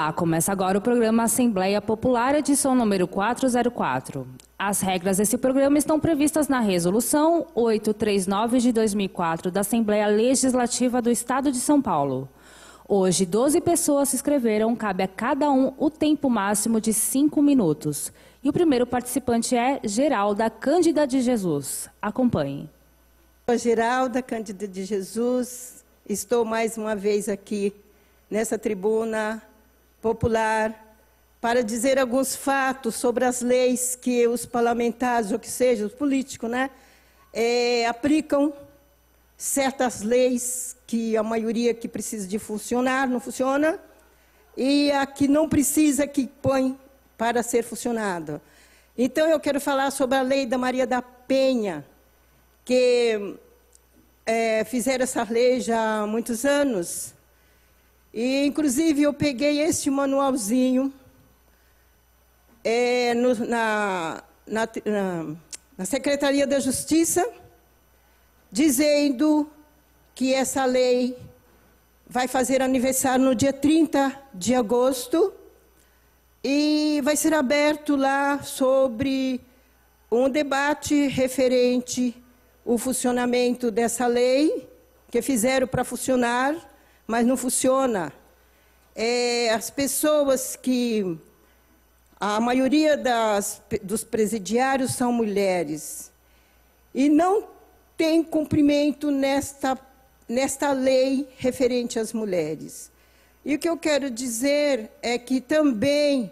Olá, começa agora o programa Assembleia Popular, edição número 404. As regras desse programa estão previstas na Resolução 839 de 2004 da Assembleia Legislativa do Estado de São Paulo. Hoje, 12 pessoas se inscreveram, cabe a cada um o tempo máximo de 5 minutos. E o primeiro participante é Geralda Cândida de Jesus. Acompanhe. Geralda Cândida de Jesus, estou mais uma vez aqui nessa tribuna popular para dizer alguns fatos sobre as leis que os parlamentares, ou que seja, os políticos, aplicam certas leis que a maioria que precisa de funcionar, não funciona, e a que não precisa, que põe para ser funcionada. Então, eu quero falar sobre a lei da Maria da Penha, que fizeram essa lei já há muitos anos. E, inclusive, eu peguei este manualzinho na Secretaria da Justiça, dizendo que essa lei vai fazer aniversário no dia 30 de agosto e vai ser aberto lá sobre um debate referente ao funcionamento dessa lei, que fizeram para funcionar, mas não funciona. As pessoas que... A maioria dos presidiários são mulheres. E não tem cumprimento nesta lei referente às mulheres. E o que eu quero dizer é que também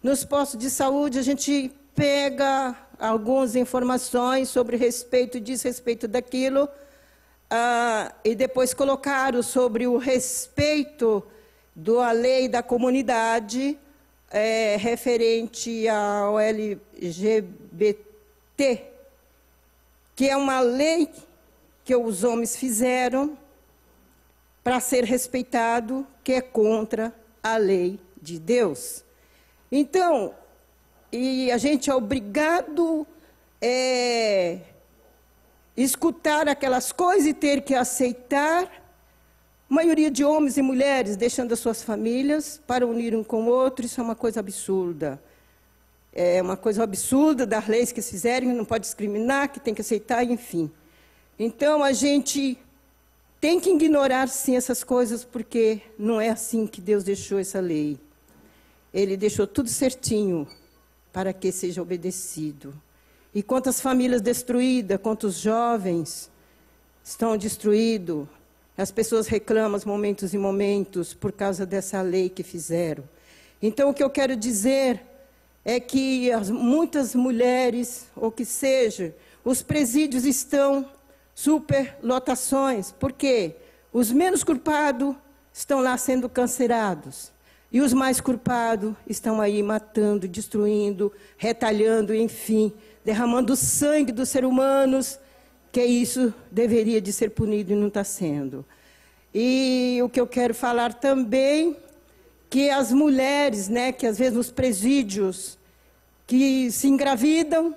nos postos de saúde a gente pega algumas informações sobre respeito e desrespeito daquilo, e depois colocaram sobre o respeito da lei da comunidade referente ao LGBT, que é uma lei que os homens fizeram para ser respeitado, que é contra a lei de Deus. Então, e a gente é obrigado escutar aquelas coisas e ter que aceitar, maioria de homens e mulheres deixando as suas famílias para unir um com o outro. Isso é uma coisa absurda. É uma coisa absurda das leis que fizeram, que não pode discriminar, que tem que aceitar, enfim. Então, a gente tem que ignorar, sim, essas coisas, porque não é assim que Deus deixou essa lei. Ele deixou tudo certinho para que seja obedecido. E quantas famílias destruídas, quantos jovens estão destruídos. As pessoas reclamam momentos e momentos por causa dessa lei que fizeram. Então, o que eu quero dizer é que muitas mulheres, ou que seja, os presídios estão superlotações. Por quê? Os menos culpados estão lá sendo cancerados. E os mais culpados estão aí matando, destruindo, retalhando, enfim, derramando sangue dos seres humanos, que isso deveria de ser punido e não está sendo. E o que eu quero falar também, que as mulheres, que às vezes nos presídios, que se engravidam,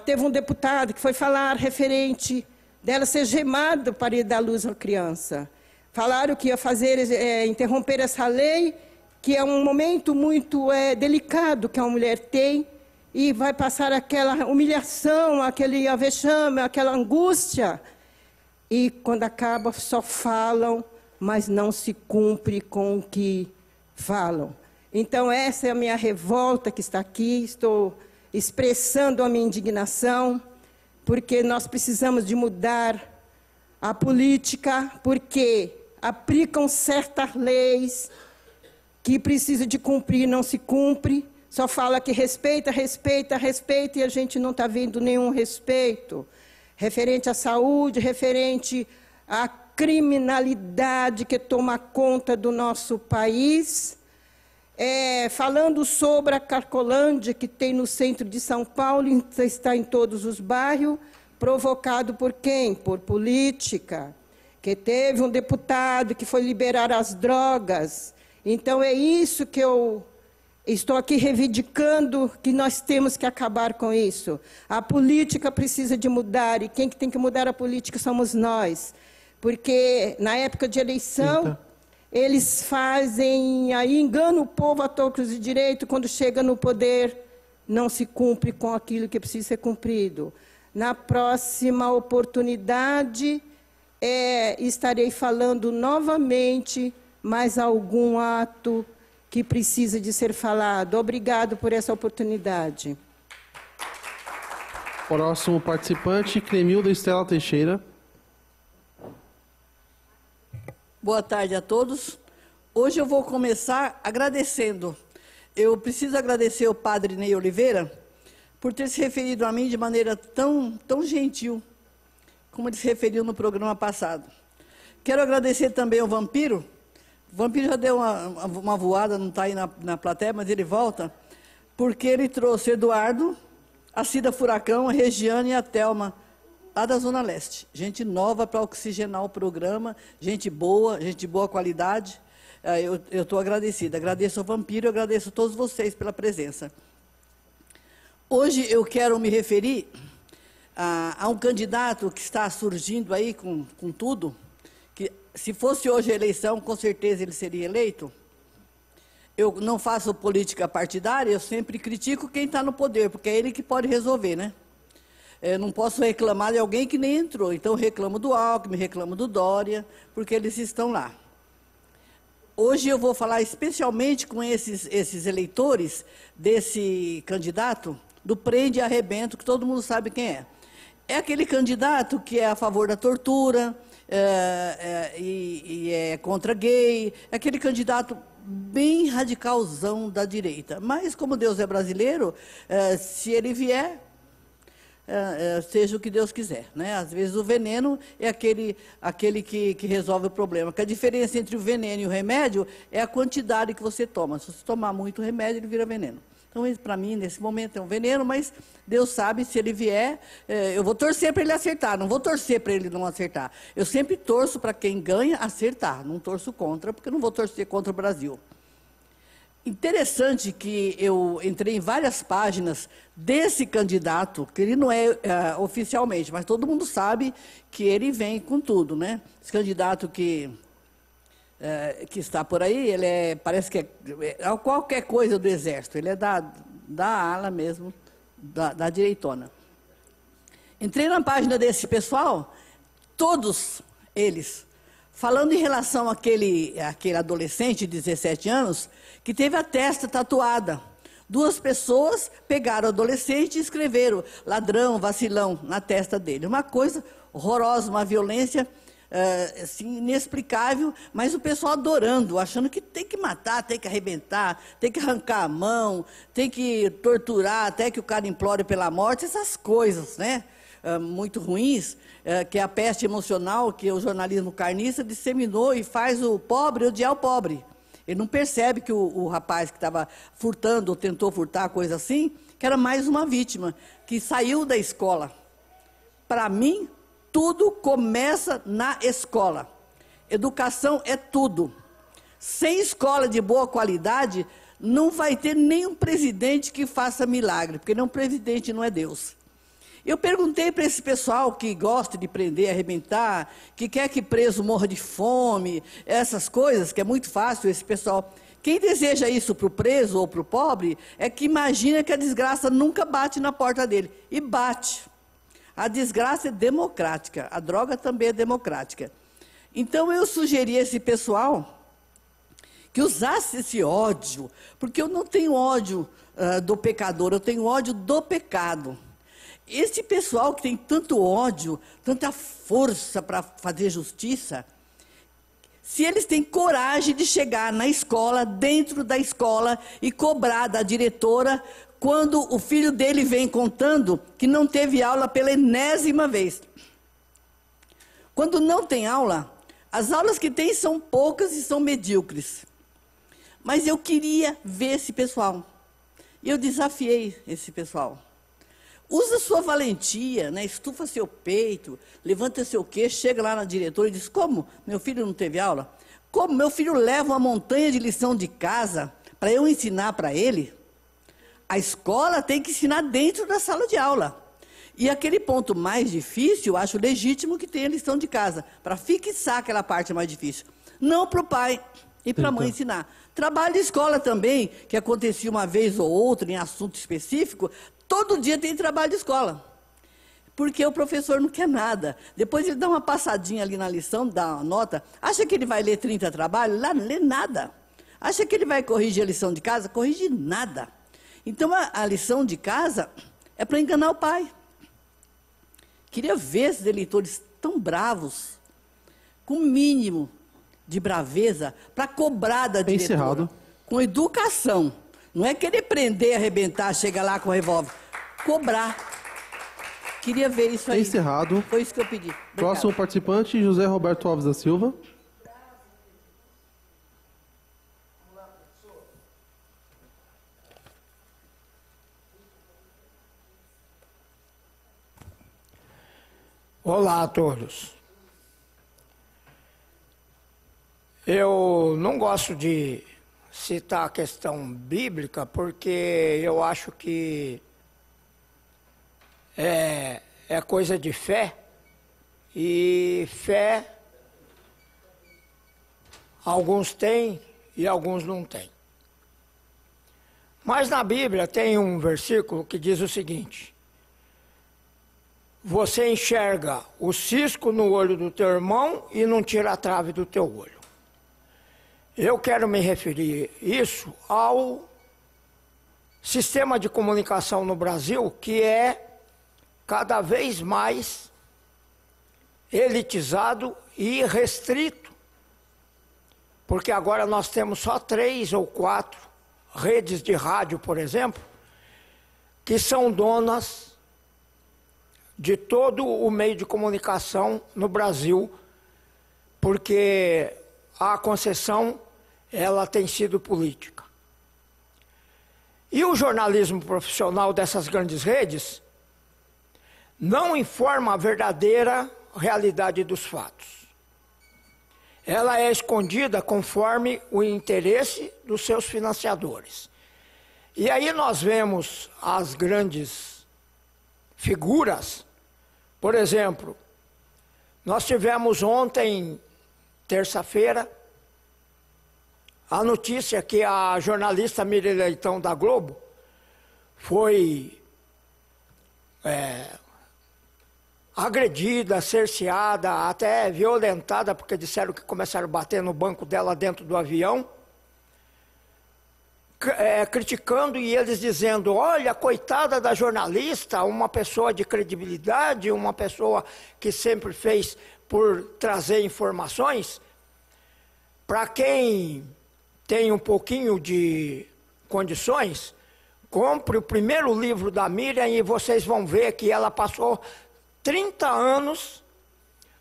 teve um deputado que foi falar referente dela ser gemada para ir dar luz à criança. Falaram que ia fazer, interromper essa lei, que é um momento muito delicado que a mulher tem, e vai passar aquela humilhação, aquele vexame, aquela angústia. E quando acaba, só falam, mas não se cumpre com o que falam. Então, essa é a minha revolta que está aqui. Estou expressando a minha indignação, porque nós precisamos de mudar a política, porque aplicam certas leis que precisam de cumprir, não se cumpre. Só fala que respeita, respeita, respeita, e a gente não está vendo nenhum respeito. Referente à saúde, referente à criminalidade que toma conta do nosso país. Falando sobre a Cracolândia, que tem no centro de São Paulo, está em todos os bairros, provocado por quem? Por política. Que teve um deputado que foi liberar as drogas. Então, é isso que eu estou aqui reivindicando, que nós temos que acabar com isso. A política precisa de mudar, e quem que tem que mudar a política somos nós. Porque na época de eleição, Eles fazem, aí enganam o povo a tocos de direito, quando chega no poder, não se cumpre com aquilo que precisa ser cumprido. Na próxima oportunidade, estarei falando novamente mais algum ato que precisa de ser falado. Obrigado por essa oportunidade. Próximo participante, Clemilda Estela Teixeira. Boa tarde a todos. Hoje eu vou começar agradecendo. Eu preciso agradecer ao padre Ney Oliveira por ter se referido a mim de maneira tão gentil, como ele se referiu no programa passado. Quero agradecer também ao Vampiro. O Vampiro já deu uma voada, não está aí na plateia, mas ele volta, porque ele trouxe Eduardo, a Cida Furacão, a Regiane e a Thelma, lá da Zona Leste. Gente nova para oxigenar o programa, gente boa qualidade. Eu estou agradecida. Agradeço ao Vampiro, agradeço a todos vocês pela presença. Hoje eu quero me referir a um candidato que está surgindo aí com tudo, que se fosse hoje a eleição, com certeza ele seria eleito. Eu não faço política partidária, eu sempre critico quem está no poder, porque é ele que pode resolver, né? Eu não posso reclamar de alguém que nem entrou, então eu reclamo do Alckmin, reclamo do Dória, porque eles estão lá. Hoje eu vou falar especialmente com esses eleitores desse candidato, do Prende e Arrebento, que todo mundo sabe quem é. É aquele candidato que é a favor da tortura, e é contra gay, é aquele candidato bem radicalzão da direita. Mas, como Deus é brasileiro, se ele vier, seja o que Deus quiser, né? Às vezes o veneno é aquele que resolve o problema. Porque a diferença entre o veneno e o remédio é a quantidade que você toma. Se você tomar muito remédio, ele vira veneno. Então, para mim, nesse momento, é um veneno, mas Deus sabe, se ele vier, eu vou torcer para ele acertar, não vou torcer para ele não acertar. Eu sempre torço para quem ganha acertar, não torço contra, porque não vou torcer contra o Brasil. Interessante que eu entrei em várias páginas desse candidato, que ele não é oficialmente, mas todo mundo sabe que ele vem com tudo, né? Esse candidato que está por aí, ele parece que é qualquer coisa do Exército, ele é da ala mesmo, da direitona. Entrei na página desse pessoal, todos eles, falando em relação àquele adolescente de 17 anos, que teve a testa tatuada. Duas pessoas pegaram o adolescente e escreveram ladrão, vacilão, na testa dele. Uma coisa horrorosa, uma violência assim, inexplicável, mas o pessoal adorando, achando que tem que matar, tem que arrebentar, tem que arrancar a mão, tem que torturar até que o cara implore pela morte, essas coisas, né? Muito ruins, que é a peste emocional que o jornalismo carnista disseminou e faz o pobre odiar o pobre. Ele não percebe que o rapaz que estava furtando ou tentou furtar, coisa assim, que era mais uma vítima, que saiu da escola. Para mim, tudo começa na escola. Educação é tudo. Sem escola de boa qualidade, não vai ter nenhum presidente que faça milagre, porque nenhum presidente não é Deus. Eu perguntei para esse pessoal que gosta de prender, arrebentar, que quer que preso morra de fome, essas coisas, que é muito fácil esse pessoal. Quem deseja isso para o preso ou para o pobre, é que imagina que a desgraça nunca bate na porta dele. E bate. A desgraça é democrática, a droga também é democrática. Então eu sugeri a esse pessoal que usasse esse ódio, porque eu não tenho ódio do pecador, eu tenho ódio do pecado. Esse pessoal que tem tanto ódio, tanta força para fazer justiça, se eles têm coragem de chegar na escola, dentro da escola, e cobrar da diretora quando o filho dele vem contando que não teve aula pela enésima vez. Quando não tem aula, as aulas que tem são poucas e são medíocres. Mas eu queria ver esse pessoal. E eu desafiei esse pessoal. Usa sua valentia, né? Estufa seu peito, levanta seu queixo, chega lá na diretora e diz: como? Meu filho não teve aula? Como? Meu filho leva uma montanha de lição de casa para eu ensinar para ele? A escola tem que ensinar dentro da sala de aula. E aquele ponto mais difícil, eu acho legítimo que tenha lição de casa, para fixar aquela parte mais difícil. não para o pai e para a mãe ensinar. Trabalho de escola também, que acontecia uma vez ou outra em assunto específico, todo dia tem trabalho de escola. Porque o professor não quer nada. Depois ele dá uma passadinha ali na lição, dá uma nota, acha que ele vai ler 30 trabalhos? Lá não lê nada. Acha que ele vai corrigir a lição de casa? Corrige nada. Então, a lição de casa é para enganar o pai. Queria ver esses eleitores tão bravos, com o mínimo de braveza, para cobrar da diretora. Encerrado. Com educação. Não é querer prender, arrebentar, chegar lá com o revólver. Cobrar. Queria ver isso aí. Encerrado. Foi isso que eu pedi. Obrigada. Próximo participante, José Roberto Alves da Silva. Olá a todos. Eu não gosto de citar a questão bíblica porque eu acho que é coisa de fé, e fé alguns têm e alguns não têm. Mas na Bíblia tem um versículo que diz o seguinte: você enxerga o cisco no olho do teu irmão e não tira a trave do teu olho. Eu quero me referir isso ao sistema de comunicação no Brasil, que é cada vez mais elitizado e restrito, porque agora nós temos só 3 ou 4 redes de rádio, por exemplo, que são donas de todo o meio de comunicação no Brasil, porque a concessão, ela tem sido política. E o jornalismo profissional dessas grandes redes não informa a verdadeira realidade dos fatos. Ela é escondida conforme o interesse dos seus financiadores. E aí nós vemos as grandes figuras. Por exemplo, nós tivemos ontem, terça-feira, a notícia que a jornalista Miriam Leitão da Globo foi agredida, cerceada, até violentada, porque disseram que começaram a bater no banco dela dentro do avião, criticando, e eles dizendo: olha, coitada da jornalista, uma pessoa de credibilidade, uma pessoa que sempre fez por trazer informações. Para quem tem um pouquinho de condições, compre o primeiro livro da Miriam e vocês vão ver que ela passou 30 anos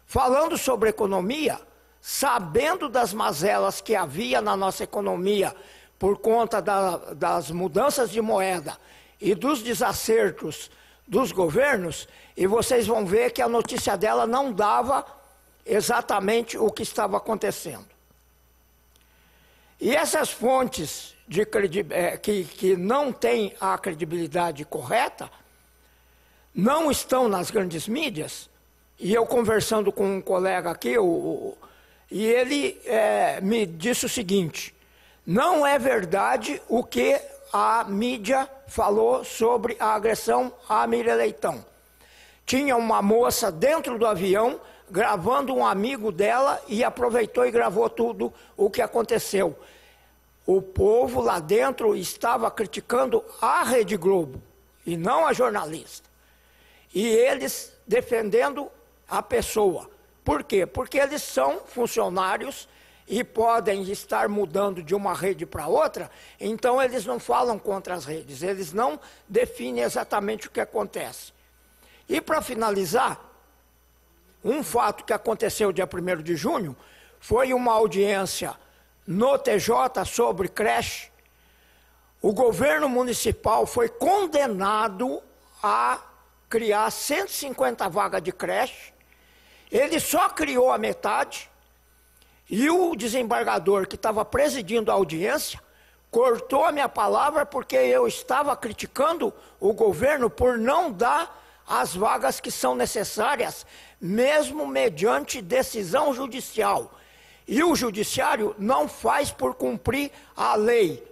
falando sobre economia, sabendo das mazelas que havia na nossa economia por conta das mudanças de moeda e dos desacertos dos governos, e vocês vão ver que a notícia dela não dava exatamente o que estava acontecendo. E essas fontes que não têm a credibilidade correta não estão nas grandes mídias. E eu conversando com um colega aqui, e ele me disse o seguinte: não é verdade o que a mídia falou sobre a agressão à Miriam Leitão. Tinha uma moça dentro do avião gravando um amigo dela e aproveitou e gravou tudo o que aconteceu. O povo lá dentro estava criticando a Rede Globo e não a jornalista. E eles defendendo a pessoa. Por quê? Porque eles são funcionários e podem estar mudando de uma rede para outra, então eles não falam contra as redes, eles não definem exatamente o que acontece. E para finalizar, um fato que aconteceu dia 1º de junho foi uma audiência no TJ sobre creche. O governo municipal foi condenado a criar 150 vagas de creche. Ele só criou a metade, e o desembargador que estava presidindo a audiência cortou a minha palavra porque eu estava criticando o governo por não dar as vagas que são necessárias, mesmo mediante decisão judicial. E o judiciário não faz por cumprir a lei.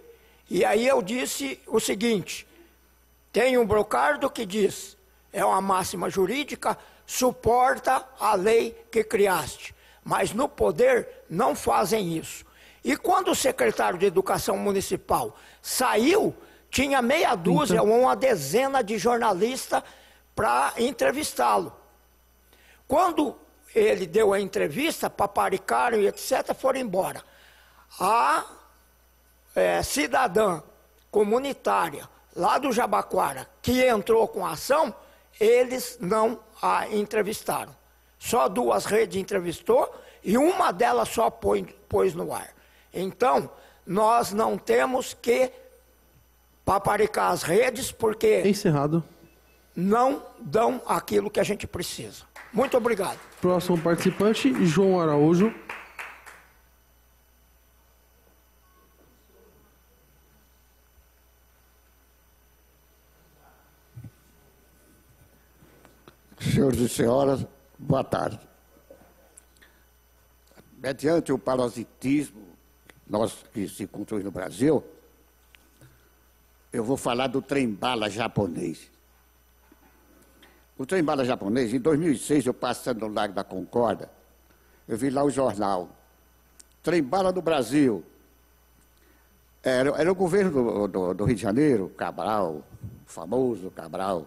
E aí eu disse o seguinte, tem um brocardo que diz, é uma máxima jurídica, suporta a lei que criaste. Mas no poder não fazem isso. E quando o secretário de Educação Municipal saiu, tinha meia dúzia ou uma dezena de jornalistas para entrevistá-lo. Quando ele deu a entrevista, paparicaram e etc., foram embora. A cidadã comunitária lá do Jabaquara, que entrou com a ação, eles não a entrevistaram. Só 2 redes entrevistou e uma delas só pôs no ar. Então, nós não temos que paparicar as redes, porque Encerrado. não dão aquilo que a gente precisa. Muito obrigado. Próximo participante, João Araújo. Senhores e senhoras, boa tarde. Mediante o parasitismo que se encontrou no Brasil, eu vou falar do trem-bala japonês. O trem-bala japonês, em 2006, eu passando no Largo da Concórdia, eu vi lá o jornal, trem-bala do Brasil. Era o governo do Rio de Janeiro, Cabral, o famoso Cabral.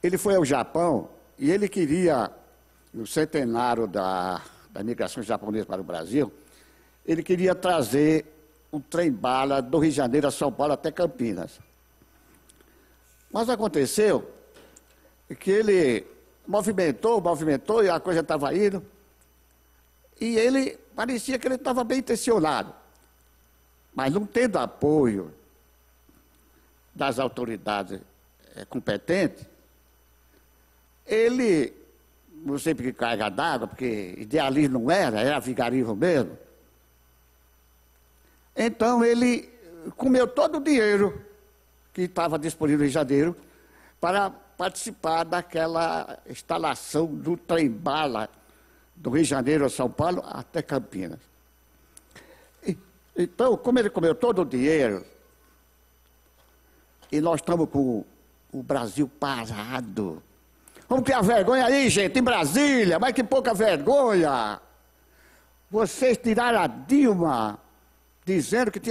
Ele foi ao Japão e ele queria, no centenário da migração japonesa para o Brasil, ele queria trazer um trem-bala do Rio de Janeiro a São Paulo até Campinas. Mas aconteceu que ele movimentou e a coisa estava indo, e ele parecia que ele estava bem intencionado, mas não tendo apoio das autoridades competentes, ele, não sei porque carga d'água, porque idealismo não era vigarismo mesmo. Então ele comeu todo o dinheiro que estava disponível em janeiro para participar daquela instalação do trem-bala do Rio de Janeiro a São Paulo até Campinas. Então, como ele comeu todo o dinheiro, e nós estamos com o Brasil parado. Vamos criar vergonha aí, gente, em Brasília, mas que pouca vergonha. Vocês tiraram a Dilma, dizendo que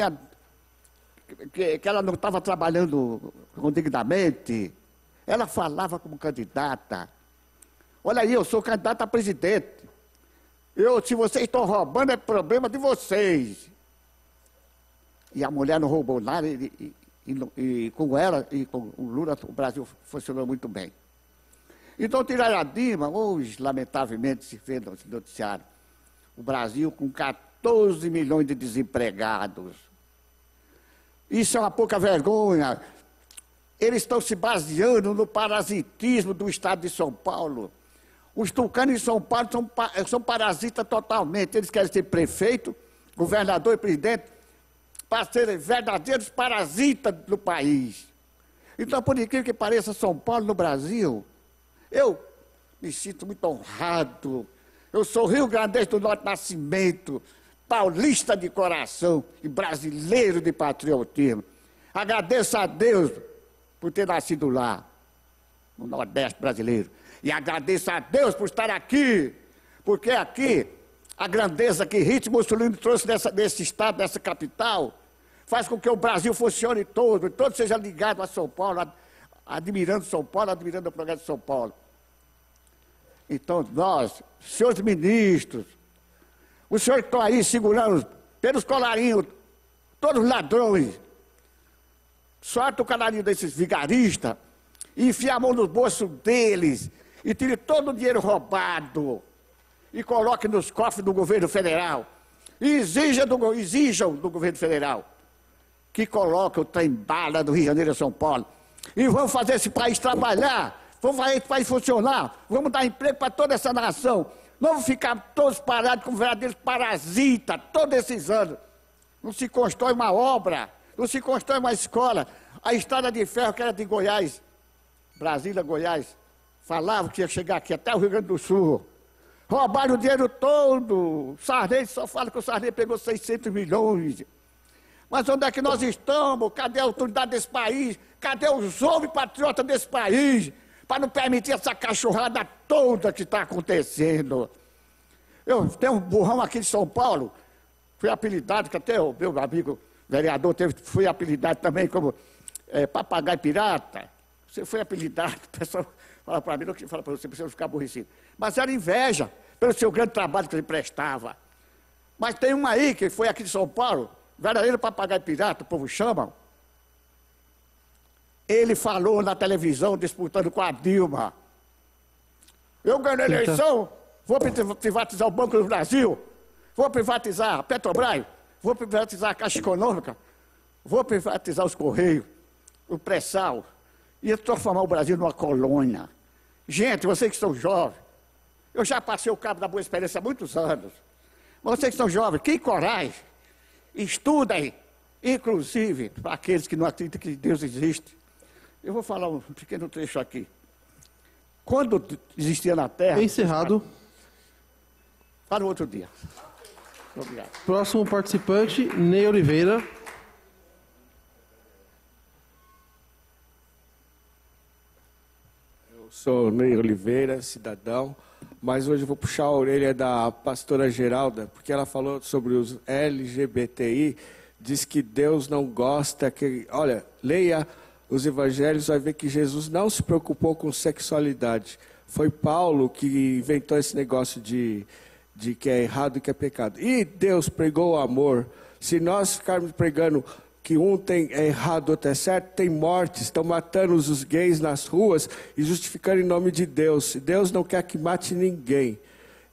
ela não estava trabalhando dignamente. Ela falava como candidata. Olha aí, eu sou candidata a presidente. Se vocês estão roubando, é problema de vocês. E a mulher não roubou nada, e com ela e com o Lula, o Brasil funcionou muito bem. Então, tiraram a Dilma, hoje, lamentavelmente, se vê no noticiário, o Brasil com 14 milhões de desempregados. Isso é uma pouca vergonha. Eles estão se baseando no parasitismo do Estado de São Paulo. Os tucanos em São Paulo são parasitas totalmente. Eles querem ser prefeito, governador e presidente, para serem verdadeiros parasitas do país. Então, por incrível que pareça, São Paulo no Brasil, eu me sinto muito honrado. Eu sou Rio Grandense do Norte Nascimento, paulista de coração e brasileiro de patriotismo. Agradeço a Deus por ter nascido lá, no Nordeste brasileiro. E agradeço a Deus por estar aqui, porque aqui, a grandeza que Hitler Mussolini trouxe desse estado, dessa capital, faz com que o Brasil funcione todo seja ligado a São Paulo, admirando São Paulo, admirando o progresso de São Paulo. Então, nós, senhores ministros, os senhores que estão aí segurando pelos colarinhos, todos os ladrões, solta o colarinho desses vigaristas, e enfia a mão no bolso deles, e tire todo o dinheiro roubado, e coloque nos cofres do governo federal, e exijam do governo federal que coloque o trem-bala do Rio de Janeiro a São Paulo, e vamos fazer esse país trabalhar, vamos fazer esse país funcionar, vamos dar emprego para toda essa nação, não vamos ficar todos parados como verdadeiros parasitas todos esses anos. Não se constrói uma obra, não se constrói uma escola. A estrada de ferro que era de Goiás, Brasília, Goiás, falava que ia chegar aqui até o Rio Grande do Sul. Roubaram o dinheiro todo. Sarney só fala que o Sarney pegou 600 milhões. Mas onde é que nós estamos? Cadê a autoridade desse país? Cadê os homens patriotas desse país? Para não permitir essa cachorrada toda que está acontecendo. Eu tenho um burrão aqui de São Paulo, fui apelidado, que até o meu amigo vereador foi apelidado também como papagaio pirata. Você foi apelidado, o pessoal fala para mim, não fala para você, para você não ficar aborrecido. Mas era inveja pelo seu grande trabalho que ele prestava. Mas tem um aí que foi aqui de São Paulo, verdadeiro papagaio pirata, o povo chama. Ele falou na televisão, disputando com a Dilma. Eu ganhei a eleição, vou privatizar o Banco do Brasil, vou privatizar a Petrobras, vou privatizar a Caixa Econômica, vou privatizar os Correios, o pré-sal, e transformar o Brasil numa colônia. Gente, vocês que são jovens, eu já passei o cabo da Boa Experiência há muitos anos. Vocês que são jovens, que coragem, estudem, inclusive para aqueles que não acreditam que Deus existe. Eu vou falar um pequeno trecho aqui. Quando existia na Terra... Encerrado. Para o outro dia. Obrigado. Próximo participante, Ney Oliveira. Eu sou Ney Oliveira, cidadão, mas hoje eu vou puxar a orelha da pastora Geralda, porque ela falou sobre os LGBTI, diz que Deus não gosta que... Olha, leia os evangelhos, vai ver que Jesus não se preocupou com sexualidade. Foi Paulo que inventou esse negócio de que é errado e que é pecado. E Deus pregou o amor. Se nós ficarmos pregando que um é errado, outro é certo, tem mortes, estão matando os gays nas ruas e justificando em nome de Deus. Deus não quer que mate ninguém.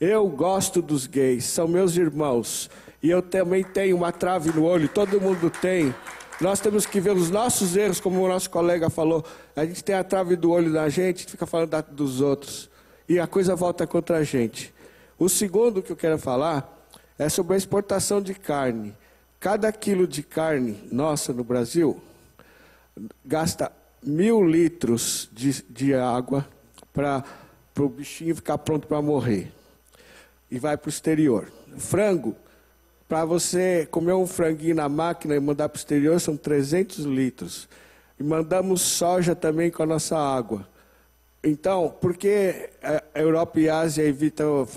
Eu gosto dos gays, são meus irmãos. E eu também tenho uma trave no olho, todo mundo tem. Nós temos que ver os nossos erros, como o nosso colega falou. A gente tem a trave do olho da gente, fica falando dos outros. E a coisa volta contra a gente. O segundo que eu quero falar é sobre a exportação de carne. Cada quilo de carne nossa no Brasil gasta 1.000 litros de água para o bichinho ficar pronto para morrer. E vai para o exterior. Frango. Para você comer um franguinho na máquina e mandar para o exterior, são 300 litros. E mandamos soja também com a nossa água. Então, por que a Europa e a Ásia evitam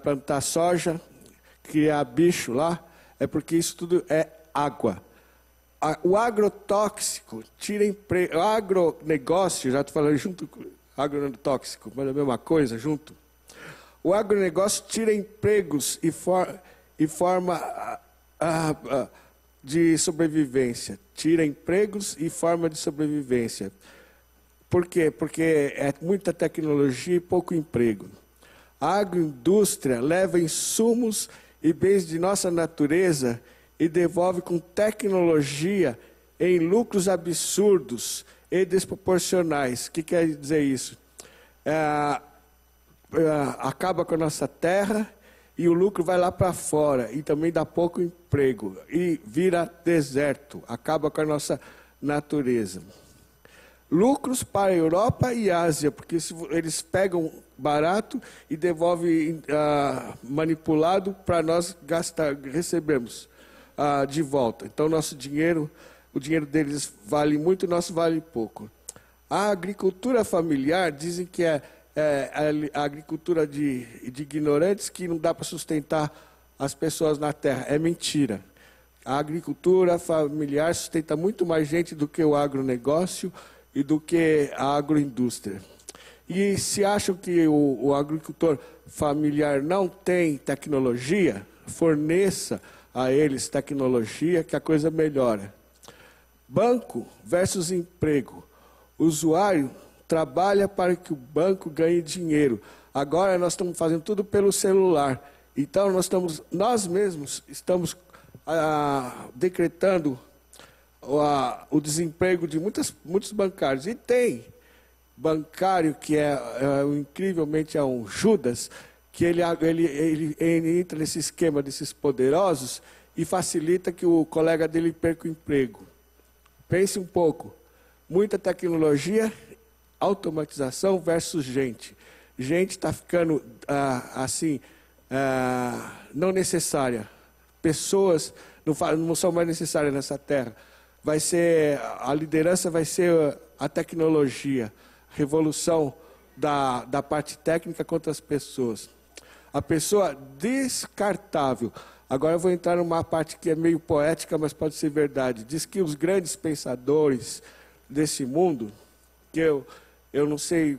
plantar soja, criar bicho lá? É porque isso tudo é água. O agrotóxico tira emprego. O agronegócio, já estou falando junto com agrotóxico, mas é a mesma coisa, junto. O agronegócio tira empregos e forma de sobrevivência. Tira empregos e forma de sobrevivência. Por quê? Porque é muita tecnologia e pouco emprego. A agroindústria leva insumos e bens de nossa natureza e devolve com tecnologia em lucros absurdos e desproporcionais. O que quer dizer isso? Acaba com a nossa terra e o lucro vai lá para fora e também dá pouco emprego e vira deserto, acaba com a nossa natureza. Lucros para a Europa e Ásia, porque eles pegam barato e devolvem manipulado para nós recebemos de volta. Então nosso dinheiro, o dinheiro deles vale muito, o nosso vale pouco. A agricultura familiar, dizem que é a agricultura de ignorantes, que não dá para sustentar as pessoas na terra. É mentira. A agricultura familiar sustenta muito mais gente do que o agronegócio e do que a agroindústria. E se acham que o agricultor familiar não tem tecnologia, forneça a eles tecnologia que a coisa melhora. Banco versus emprego. O usuário trabalha para que o banco ganhe dinheiro. Agora nós estamos fazendo tudo pelo celular. Então nós mesmos estamos decretando o desemprego de muitos bancários. E tem bancário que incrivelmente é um Judas, que ele entra nesse esquema desses poderosos e facilita que o colega dele perca o emprego. Pense um pouco. Muita tecnologia, automatização versus gente. Gente está ficando não necessária. Pessoas não são mais necessárias nessa terra. A liderança vai ser a tecnologia, revolução da parte técnica contra as pessoas. A pessoa descartável. Agora eu vou entrar numa parte que é meio poética, mas pode ser verdade. Diz que os grandes pensadores desse mundo, que eu não sei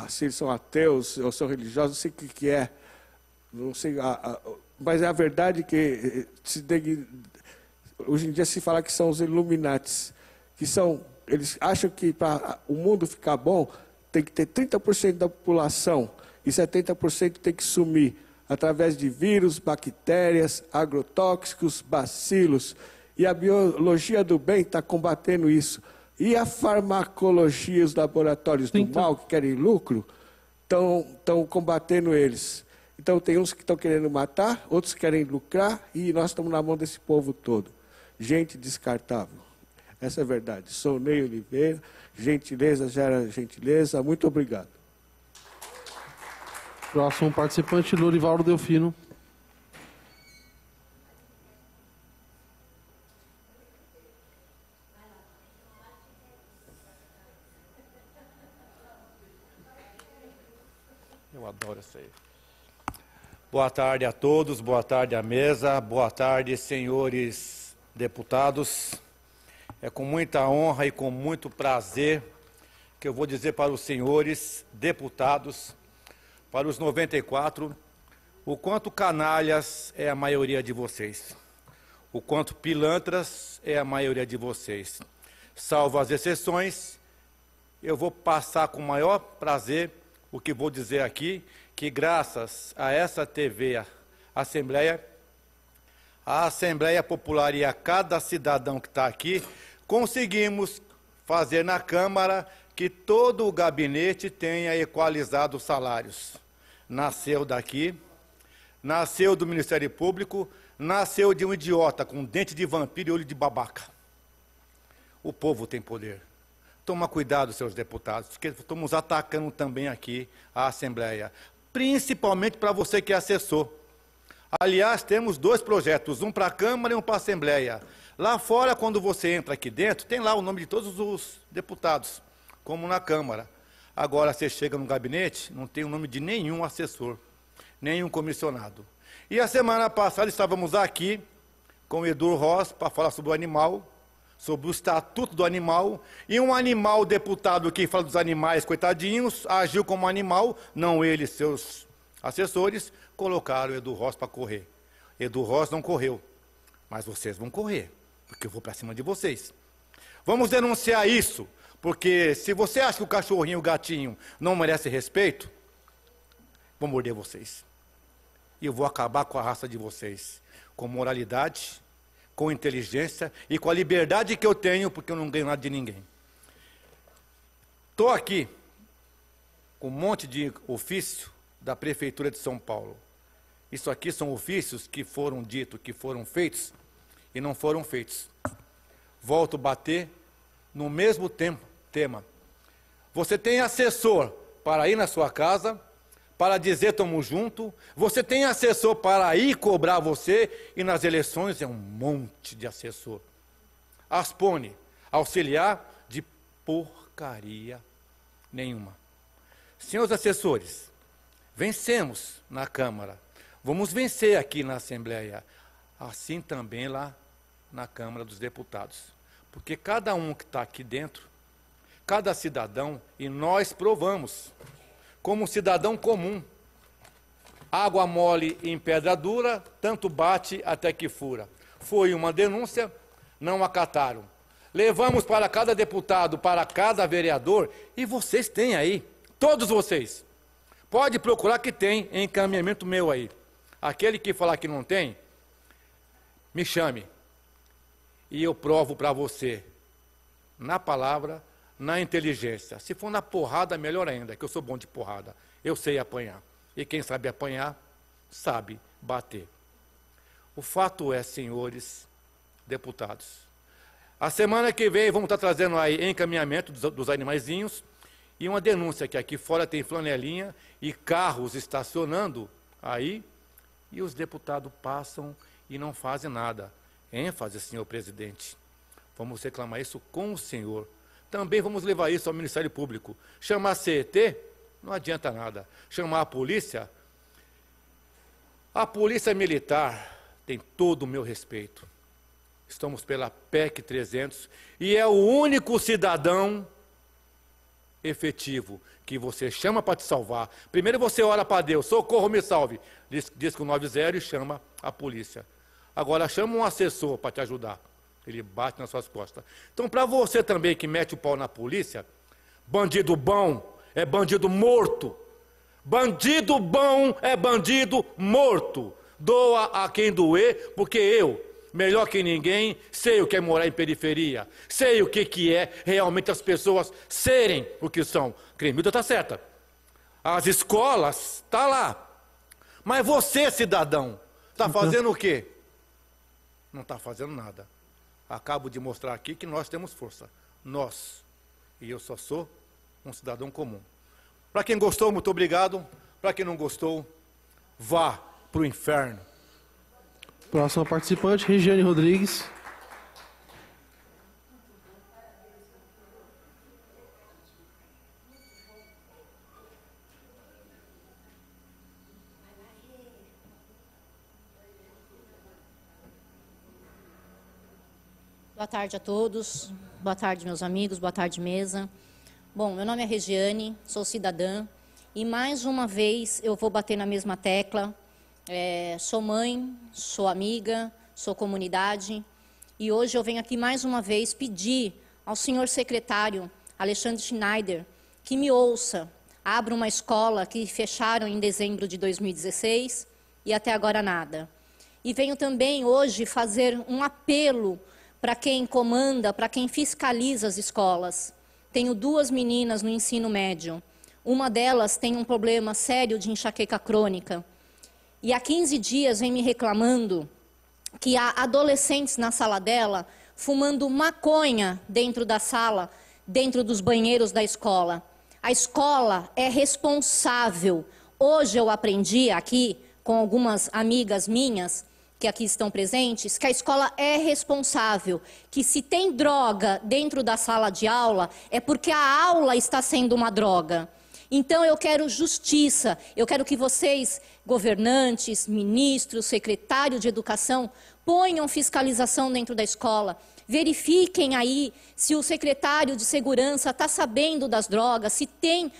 se eles são ateus ou são religiosos, não sei o que é, não sei, mas é a verdade que hoje em dia se fala que são os Illuminatis, eles acham que para o mundo ficar bom tem que ter 30% da população e 70% tem que sumir através de vírus, bactérias, agrotóxicos, bacilos. E a biologia do bem está combatendo isso. E a farmacologia, os laboratórios do mal que querem lucro, estão combatendo eles. Então tem uns que estão querendo matar, outros querem lucrar, e nós estamos na mão desse povo todo. Gente descartável. Essa é a verdade. Sou Ney Oliveira, gentileza gera gentileza. Muito obrigado. Próximo participante, Lorivaldo Delfino. Eu adoro isso aí. Boa tarde a todos, boa tarde à mesa, boa tarde, senhores deputados. É com muita honra e com muito prazer que eu vou dizer para os senhores deputados, para os 94, o quanto canalhas é a maioria de vocês, o quanto pilantras é a maioria de vocês. Salvo as exceções, eu vou passar com o maior prazer o que vou dizer aqui, que graças a essa TV, a Assembleia Popular e a cada cidadão que está aqui, conseguimos fazer na Câmara que todo o gabinete tenha equalizado os salários. Nasceu daqui, nasceu do Ministério Público, nasceu de um idiota com dente de vampiro e olho de babaca. O povo tem poder. Toma cuidado, seus deputados, porque estamos atacando também aqui a Assembleia, principalmente para você que é assessor. Aliás, temos 2 projetos, um para a Câmara e um para a Assembleia. Lá fora, quando você entra aqui dentro, tem lá o nome de todos os deputados, como na Câmara. Agora, você chega no gabinete, não tem o nome de nenhum assessor, nenhum comissionado. E a semana passada estávamos aqui com o Edu Ross para falar sobre o animal, sobre o estatuto do animal, e um animal deputado que fala dos animais, coitadinhos, agiu como animal, não ele e seus assessores, colocaram o Edu Ross para correr. Edu Ross não correu, mas vocês vão correr, porque eu vou para cima de vocês. Vamos denunciar isso, porque se você acha que o cachorrinho, o gatinho, não merece respeito, vou morder vocês. E eu vou acabar com a raça de vocês, com moralidade, com inteligência e com a liberdade que eu tenho, porque eu não ganho nada de ninguém. Estou aqui com um monte de ofício da Prefeitura de São Paulo. Isso aqui são ofícios que foram ditos, que foram feitos e não foram feitos. Volto a bater no mesmo tema. Você tem assessor para ir na sua casa, para dizer estamos juntos, você tem assessor para ir cobrar você, e nas eleições é um monte de assessor. Aspone, auxiliar de porcaria nenhuma. Senhores assessores, vencemos na Câmara, vamos vencer aqui na Assembleia, assim também lá na Câmara dos Deputados. Porque cada um que está aqui dentro, cada cidadão, e nós provamos, como um cidadão comum, água mole em pedra dura, tanto bate até que fura. Foi uma denúncia, não acataram. Levamos para cada deputado, para cada vereador, e vocês têm aí, todos vocês. Pode procurar que tem encaminhamento meu aí. Aquele que falar que não tem, me chame. E eu provo para você, na palavra, na inteligência. Se for na porrada, melhor ainda, que eu sou bom de porrada. Eu sei apanhar. E quem sabe apanhar, sabe bater. O fato é, senhores deputados, a semana que vem vamos estar trazendo aí encaminhamento dos animaizinhos, E uma denúncia que aqui fora tem flanelinha e carros estacionando aí, e os deputados passam e não fazem nada. ênfase, senhor presidente. Vamos reclamar isso com o senhor. Também vamos levar isso ao Ministério Público. Chamar a CET, não adianta nada. Chamar a polícia Militar tem todo o meu respeito. Estamos pela PEC 300 e é o único cidadão efetivo que você chama para te salvar. Primeiro você ora para Deus, socorro, me salve. Diz que o 90 e chama a polícia. Agora chama um assessor para te ajudar. Ele bate nas suas costas. Então, para você também que mete o pau na polícia, bandido bom é bandido morto. Bandido bom é bandido morto. Doa a quem doer, porque eu, melhor que ninguém, sei o que é morar em periferia. Sei o que é realmente as pessoas serem o que são. Cremilda está certa. As escolas, está lá. Mas você, cidadão, está fazendo o quê? Não está fazendo nada. Acabo de mostrar aqui que nós temos força. Nós. E eu só sou um cidadão comum. Para quem gostou, muito obrigado. Para quem não gostou, vá para o inferno. Próxima participante, Regiane Rodrigues. Boa tarde a todos, boa tarde meus amigos, boa tarde mesa. Bom, meu nome é Regiane, sou cidadã e mais uma vez eu vou bater na mesma tecla. Sou mãe, sou amiga, sou comunidade e hoje eu venho aqui mais uma vez pedir ao senhor secretário Alexandre Schneider que me ouça. Abra uma escola que fecharam em dezembro de 2016 e até agora nada. E venho também hoje fazer um apelo para quem comanda, para quem fiscaliza as escolas. Tenho 2 meninas no ensino médio. Uma delas tem um problema sério de enxaqueca crônica. E há 15 dias vem me reclamando que há adolescentes na sala dela fumando maconha dentro da sala, dentro dos banheiros da escola. A escola é responsável. Hoje eu aprendi aqui com algumas amigas minhas que aqui estão presentes, que a escola é responsável, que se tem droga dentro da sala de aula, é porque a aula está sendo uma droga. Então eu quero justiça, eu quero que vocês, governantes, ministros, secretário de educação, ponham fiscalização dentro da escola. Verifiquem aí se o secretário de segurança está sabendo das drogas, se tem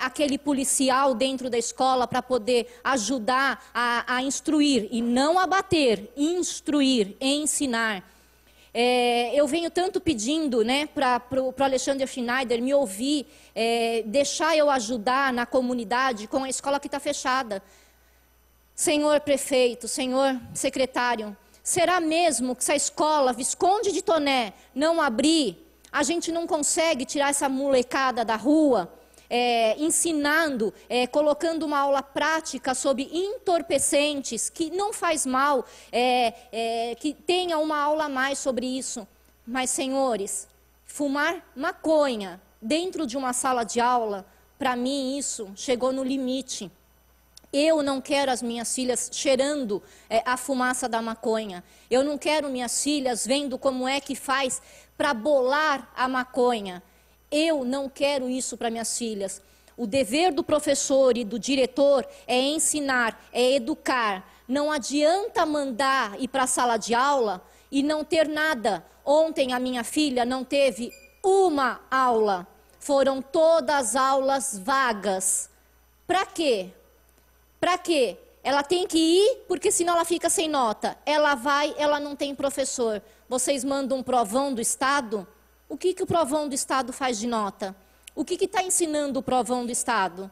aquele policial dentro da escola para poder ajudar a instruir, e não a bater, instruir, ensinar. Eu venho tanto pedindo, né, para o Alexandre Schneider me ouvir, deixar eu ajudar na comunidade com a escola que está fechada. Senhor prefeito, senhor secretário, será mesmo que se a escola Visconde de Toné não abrir, a gente não consegue tirar essa molecada da rua, ensinando, colocando uma aula prática sobre entorpecentes, que não faz mal, que tenha uma aula a mais sobre isso. Mas, senhores, fumar maconha dentro de uma sala de aula, para mim isso chegou no limite. Eu não quero as minhas filhas cheirando a fumaça da maconha. Eu não quero minhas filhas vendo como é que faz para bolar a maconha. Eu não quero isso para minhas filhas. O dever do professor e do diretor é ensinar, é educar. Não adianta mandar ir para a sala de aula e não ter nada. Ontem a minha filha não teve uma aula. Foram todas aulas vagas. Para quê? Para quê? Ela tem que ir, porque senão ela fica sem nota. Ela vai, ela não tem professor. Vocês mandam um provão do Estado? O que o provão do Estado faz de nota? O que está ensinando o provão do Estado?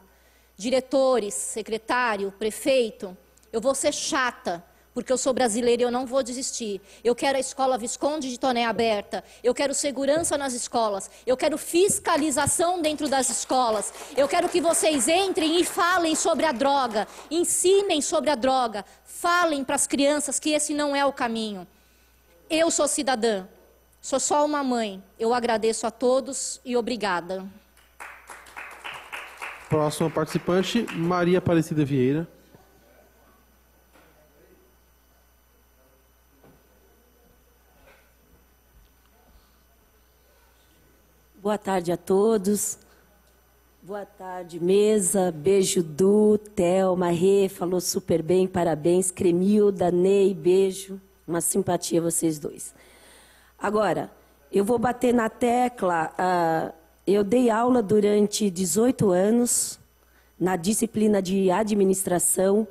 Diretores, secretário, prefeito, eu vou ser chata, porque eu sou brasileira e eu não vou desistir. Eu quero a escola Visconde de Toné aberta, eu quero segurança nas escolas, eu quero fiscalização dentro das escolas, eu quero que vocês entrem e falem sobre a droga, ensinem sobre a droga, falem para as crianças que esse não é o caminho. Eu sou cidadã, sou só uma mãe, eu agradeço a todos e obrigada. Próxima participante, Maria Aparecida Vieira. Boa tarde a todos. Boa tarde, mesa. Beijo, Du, Thelma, Rê, falou super bem, parabéns. Cremilda, Ney, beijo. Uma simpatia vocês dois. Agora, eu vou bater na tecla. Eu dei aula durante 18 anos na disciplina de administração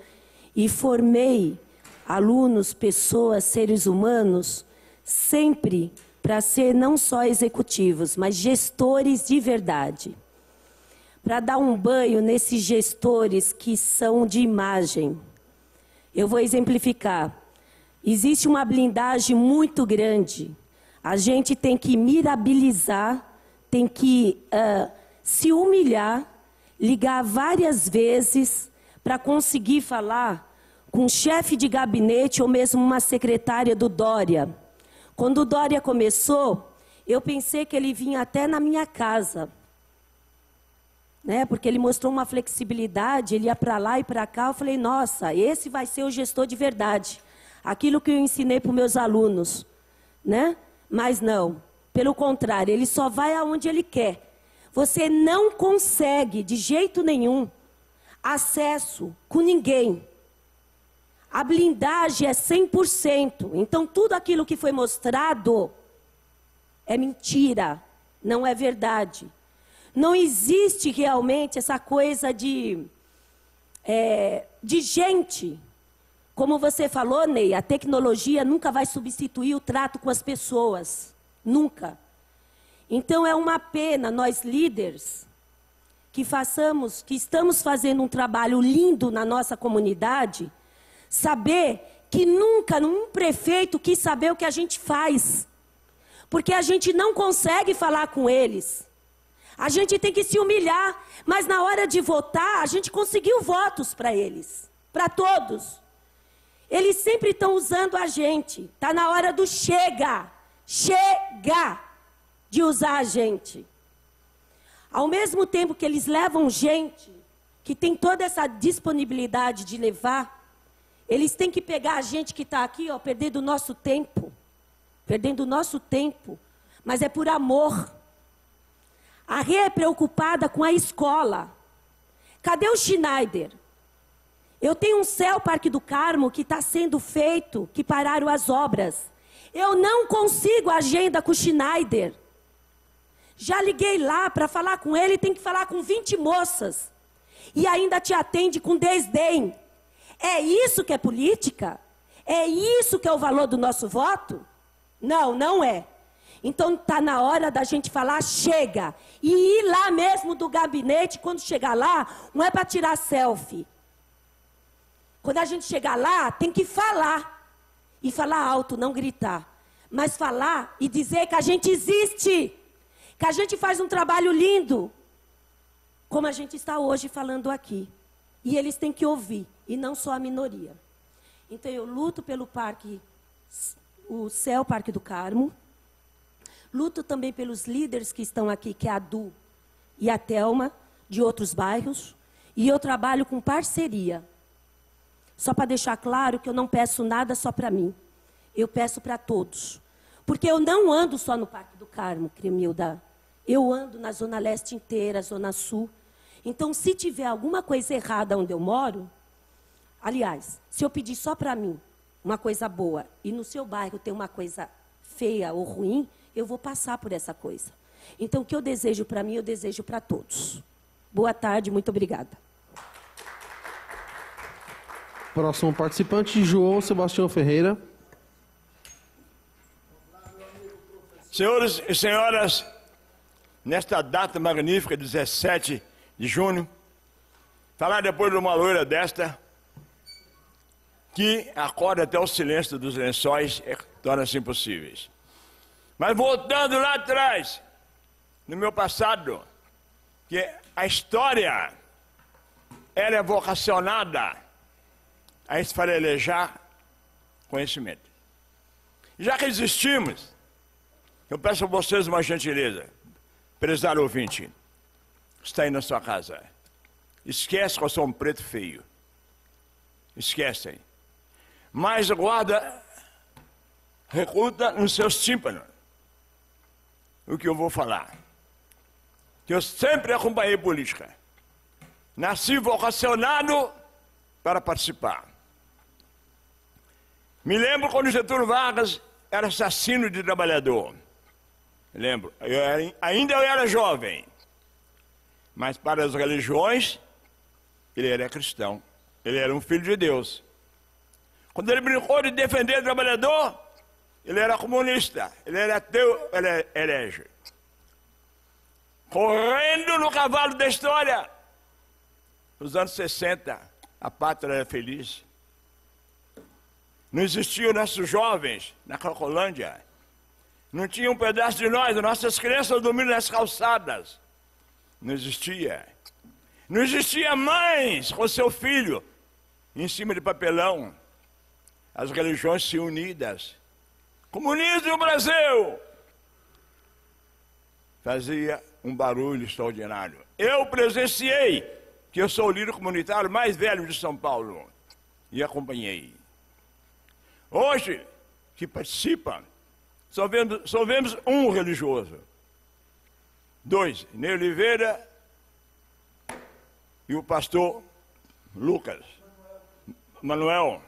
e formei alunos, pessoas, seres humanos, sempre para ser não só executivos, mas gestores de verdade. Para dar um banho nesses gestores que são de imagem. Eu vou exemplificar. Existe uma blindagem muito grande. A gente tem que mirabilizar, tem que se humilhar, ligar várias vezes para conseguir falar com um chefe de gabinete ou mesmo uma secretária do Dória. Quando o Dória começou, eu pensei que ele vinha até na minha casa. Né? Porque ele mostrou uma flexibilidade, ele ia para lá e para cá. Eu falei, nossa, esse vai ser o gestor de verdade. Aquilo que eu ensinei para os meus alunos. Né? Mas não, pelo contrário, ele só vai aonde ele quer. Você não consegue, de jeito nenhum, acesso com ninguém. A blindagem é 100%. Então, tudo aquilo que foi mostrado é mentira, não é verdade. Não existe realmente essa coisa de gente. Como você falou, Ney, a tecnologia nunca vai substituir o trato com as pessoas. Nunca. Então, é uma pena nós líderes que estamos fazendo um trabalho lindo na nossa comunidade, saber que nunca nenhum prefeito quis saber o que a gente faz. Porque a gente não consegue falar com eles. A gente tem que se humilhar, mas na hora de votar, a gente conseguiu votos para eles, para todos. Eles sempre estão usando a gente. Está na hora do chega de usar a gente. Ao mesmo tempo que eles levam gente, que tem toda essa disponibilidade de levar, eles têm que pegar a gente que está aqui, ó, perdendo o nosso tempo. Perdendo o nosso tempo. Mas é por amor. A Rê é preocupada com a escola. Cadê o Schneider? Eu tenho um CEL Parque do Carmo que está sendo feito, que pararam as obras. Eu não consigo agenda com o Schneider. Já liguei lá para falar com ele, tem que falar com 20 moças. E ainda te atende com desdém. É isso que é política? É isso que é o valor do nosso voto? Não, não é. Então está na hora da gente falar, chega. E ir lá mesmo do gabinete, quando chegar lá, não é para tirar selfie. Quando a gente chegar lá, tem que falar. E falar alto, não gritar. Mas falar e dizer que a gente existe. Que a gente faz um trabalho lindo. Como a gente está hoje falando aqui. E eles têm que ouvir, e não só a minoria. Então eu luto pelo parque, o CEL Parque do Carmo. Luto também pelos líderes que estão aqui, que é a Du e a Thelma, de outros bairros. E eu trabalho com parceria. Só para deixar claro que eu não peço nada só para mim. Eu peço para todos. Porque eu não ando só no Parque do Carmo, Cremilda. Eu ando na Zona Leste inteira, Zona Sul. Então, se tiver alguma coisa errada onde eu moro, aliás, se eu pedir só para mim uma coisa boa e no seu bairro tem uma coisa feia ou ruim, eu vou passar por essa coisa. Então, o que eu desejo para mim, eu desejo para todos. Boa tarde, muito obrigada. Próximo participante, João Sebastião Ferreira. Senhores e senhoras, nesta data magnífica, 17 de junho, falar depois de uma loira desta, que acorda até o silêncio dos lençóis, torna-se impossíveis. Mas voltando lá atrás, no meu passado, que a história era vocacionada a esfarelejar conhecimento. Já que existimos, eu peço a vocês uma gentileza, prezado ouvinte, está aí na sua casa. Esquece que eu sou um preto feio. Esquecem. Mas guarda, recruta nos seus tímpanos o que eu vou falar. Que eu sempre acompanhei política. Nasci vocacionado para participar. Me lembro quando Getúlio Vargas era assassino de trabalhador. Me lembro. Ainda eu era jovem. Mas para as religiões, ele era cristão. Ele era um filho de Deus. Quando ele brincou de defender o trabalhador, ele era comunista. Ele era ateu, ele era herege. Correndo no cavalo da história. Nos anos 60, a pátria era feliz. Não existiam nossos jovens na Cracolândia. Não tinha um pedaço de nós, nossas crianças dormindo nas calçadas. Não existia. Não existia mães com seu filho em cima de papelão. As religiões se unidas. Comunismo no Brasil fazia um barulho extraordinário. Eu presenciei, que eu sou o líder comunitário mais velho de São Paulo, e acompanhei. Hoje, que participam, só vemos um religioso. 2, Ney Oliveira e o pastor Lucas, Manuel.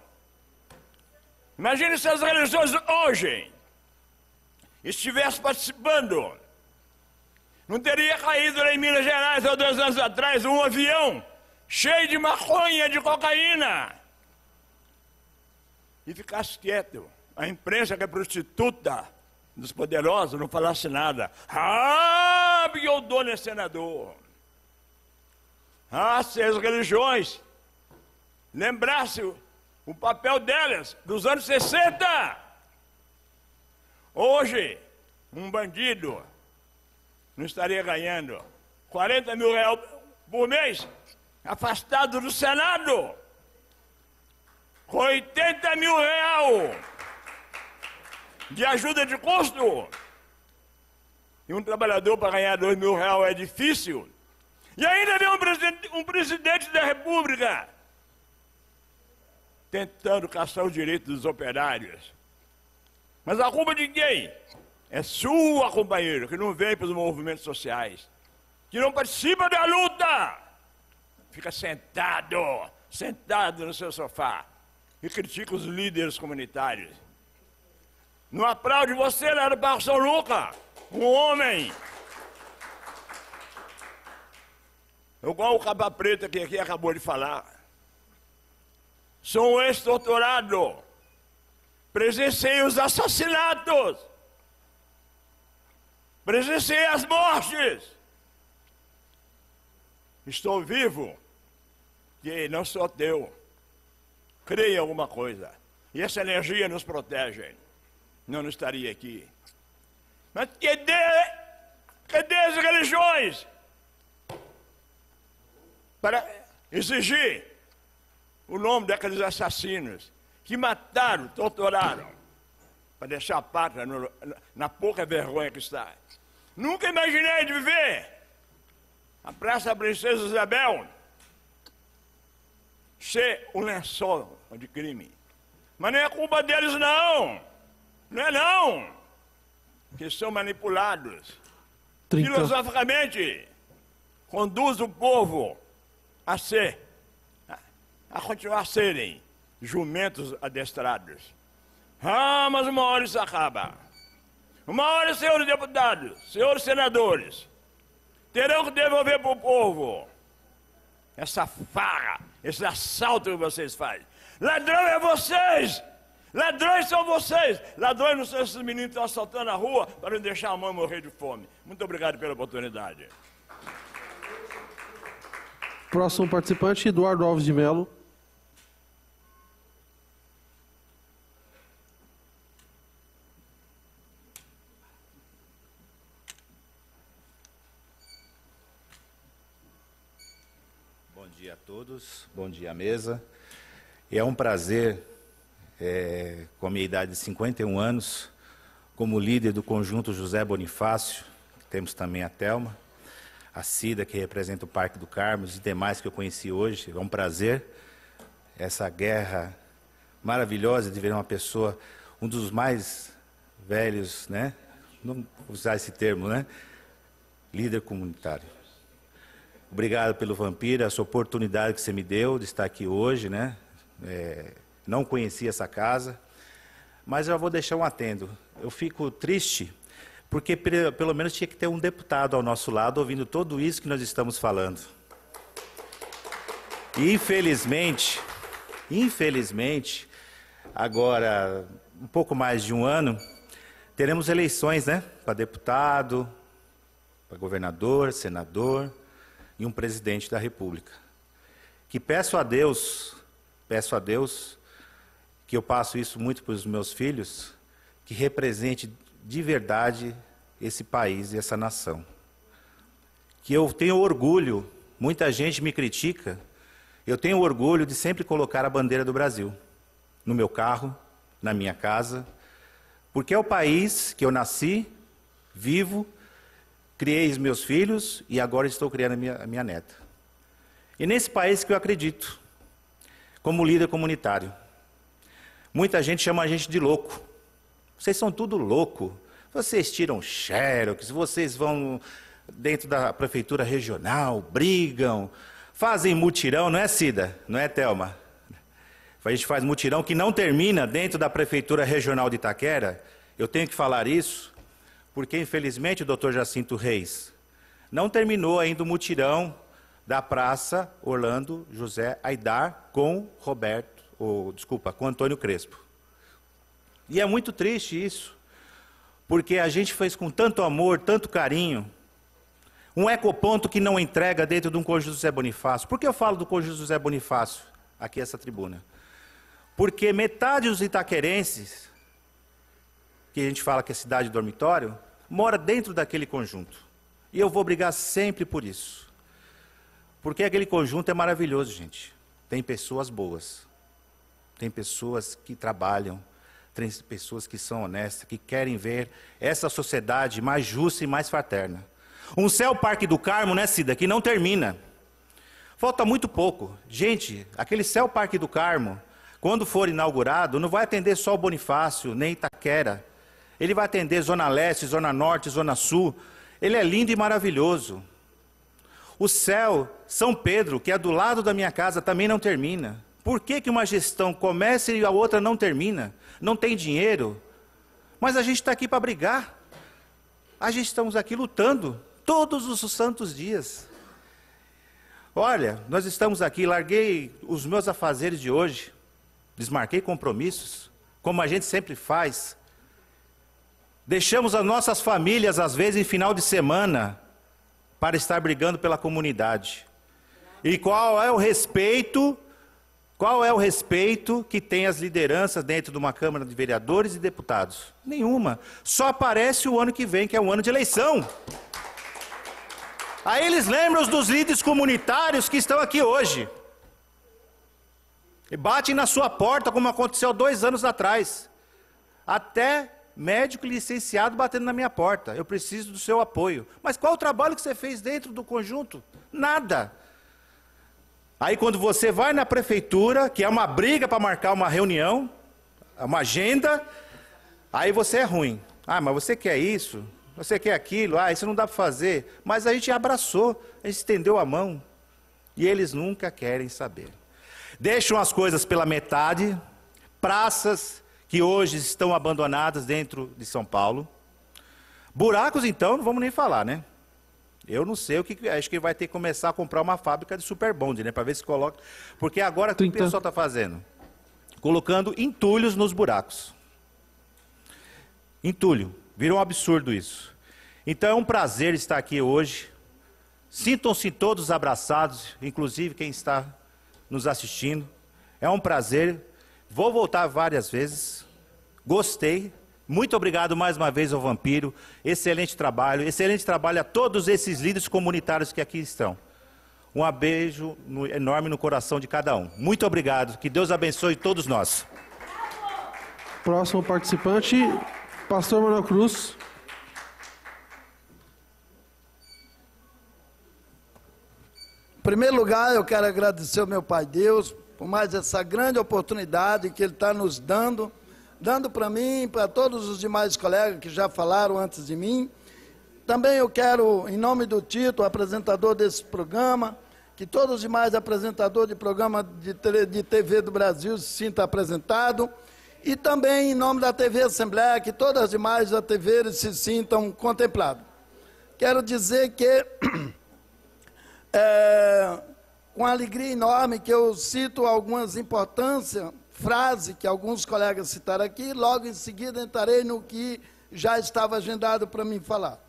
Imagine se as religiões hoje estivessem participando. Não teria caído lá em Minas Gerais há 2 anos atrás um avião cheio de maconha, de cocaína. E ficasse quieto. A imprensa que é prostituta dos poderosos não falasse nada. Ah, porque o dono é senador. Ah, se as religiões lembrassem o papel delas dos anos 60. Hoje, um bandido não estaria ganhando 40 mil reais por mês, afastado do Senado, com 80 mil reais de ajuda de custo. E um trabalhador para ganhar 2 mil reais é difícil. E ainda vem um presidente da República tentando caçar os direitos dos operários. Mas a culpa de quem? É sua, companheiro, que não vem para os movimentos sociais, que não participa da luta. Fica sentado no seu sofá e critica os líderes comunitários. Não aplaude você lá no Parque São Lucas, um homem. Igual o capa preta que aqui acabou de falar. Sou um ex-doutorado. Presenciei os assassinatos. Presenciei as mortes. Estou vivo. E não sou ateu. Creio em alguma coisa. E essa energia nos protege. Não estaria aqui. Mas cadê as religiões? Para exigir o nome daqueles assassinos que mataram, torturaram, para deixar a pátria na pouca vergonha que está. Nunca imaginei de viver a Praça Princesa Isabel ser um lençol de crime. Mas não é culpa deles, não. Não é, não. Que são manipulados. 30. Filosoficamente, conduz o povo a continuar a serem jumentos adestrados. Ah, mas uma hora isso acaba. Uma hora, senhores deputados, senhores senadores, terão que devolver para o povo essa farra, esse assalto que vocês fazem. Ladrão é vocês! Ladrões são vocês! Ladrões não são esses meninos que estão assaltando a rua para não deixar a mãe morrer de fome. Muito obrigado pela oportunidade. Próximo participante, Eduardo Alves de Melo. Bom dia a todos, bom dia à mesa. E é um prazer, com a minha idade de 51 anos, como líder do Conjunto José Bonifácio, temos também a Thelma, a Cida, que representa o Parque do Carmo, os demais que eu conheci hoje. É um prazer essa guerra maravilhosa de ver uma pessoa, um dos mais velhos, né? Não vou usar esse termo, né? Líder comunitário. Obrigado pelo Vampiro, essa oportunidade que você me deu de estar aqui hoje, né? Não conhecia essa casa, mas eu vou deixar um atendo. Eu fico triste, porque pelo menos tinha que ter um deputado ao nosso lado ouvindo tudo isso que nós estamos falando. E infelizmente, agora, um pouco mais de um ano, teremos eleições, né? Para deputado, para governador, senador e um presidente da República. Que peço a Deus, que eu passo isso muito para os meus filhos, que represente de verdade esse país e essa nação. Que eu tenho orgulho, muita gente me critica, eu tenho orgulho de sempre colocar a bandeira do Brasil no meu carro, na minha casa, porque é o país que eu nasci, vivo, criei os meus filhos e agora estou criando a minha neta. E nesse país que eu acredito, como líder comunitário. Muita gente chama a gente de louco. Vocês são tudo louco. Vocês tiram xerox, vocês vão dentro da prefeitura regional, brigam, fazem mutirão, não é, Cida? Não é, Thelma? A gente faz mutirão que não termina dentro da prefeitura regional de Itaquera. Eu tenho que falar isso, porque infelizmente o doutor Jacinto Reis não terminou ainda o mutirão da Praça Orlando José Aidar com com Antônio Crespo. E é muito triste isso, porque a gente fez com tanto amor, tanto carinho, um ecoponto que não entrega dentro de um Conjunto José Bonifácio. Por que eu falo do Conjunto José Bonifácio aqui essa tribuna? Porque metade dos itaquerenses, que a gente fala que é cidade dormitório, mora dentro daquele conjunto. E eu vou brigar sempre por isso. Porque aquele conjunto é maravilhoso, gente. Tem pessoas boas. Tem pessoas que trabalham. Tem pessoas que são honestas, que querem ver essa sociedade mais justa e mais fraterna. Um céu Parque do Carmo, né, Cida, que não termina. Falta muito pouco. Gente, aquele céu Parque do Carmo, quando for inaugurado, não vai atender só o Bonifácio, nem Itaquera. Ele vai atender Zona Leste, Zona Norte, Zona Sul. Ele é lindo e maravilhoso. O céu São Pedro, que é do lado da minha casa, também não termina. Por que que uma gestão começa e a outra não termina? Não tem dinheiro. Mas a gente está aqui para brigar. A gente estamos aqui lutando todos os santos dias. Olha, nós estamos aqui, larguei os meus afazeres de hoje, desmarquei compromissos, como a gente sempre faz. Deixamos as nossas famílias, às vezes, em final de semana, para estar brigando pela comunidade. E qual é o respeito que tem as lideranças dentro de uma Câmara de Vereadores e Deputados? Nenhuma. Só aparece o ano que vem, que é um ano de eleição. Aí eles lembram dos líderes comunitários que estão aqui hoje. E batem na sua porta, como aconteceu 2 anos atrás. Até médico licenciado batendo na minha porta. Eu preciso do seu apoio. Mas qual o trabalho que você fez dentro do conjunto? Nada. Aí quando você vai na prefeitura, que é uma briga para marcar uma reunião, uma agenda, aí você é ruim. Ah, mas você quer isso? Você quer aquilo? Ah, isso não dá para fazer. Mas a gente abraçou, a gente estendeu a mão. E eles nunca querem saber. Deixam as coisas pela metade, praças que hoje estão abandonadas dentro de São Paulo. Buracos, então, não vamos nem falar, né? Eu não sei o que... Acho que vai ter que começar a comprar uma fábrica de Superbond, né? Para ver se coloca... Porque agora o que o pessoal está fazendo? Colocando entulhos nos buracos. Entulho. Virou um absurdo isso. Então é um prazer estar aqui hoje. Sintam-se todos abraçados, inclusive quem está nos assistindo. É um prazer. Vou voltar várias vezes. Gostei. Muito obrigado mais uma vez ao Vampiro. Excelente trabalho a todos esses líderes comunitários que aqui estão. Um beijo enorme no coração de cada um. Muito obrigado. Que Deus abençoe todos nós. Próximo participante, Pastor Manuel Cruz. Em primeiro lugar, eu quero agradecer ao meu Pai Deus por mais essa grande oportunidade que Ele está nos dando para mim e para todos os demais colegas que já falaram antes de mim. Também eu quero, em nome do Tito, apresentador desse programa, que todos os demais apresentadores de programa de TV do Brasil se sintam apresentados. E também, em nome da TV Assembleia, que todas as demais da TV se sintam contemplados. Quero dizer que, com alegria enorme, que eu cito algumas importantes frases que alguns colegas citaram aqui, logo em seguida entrarei no que já estava agendado para mim falar.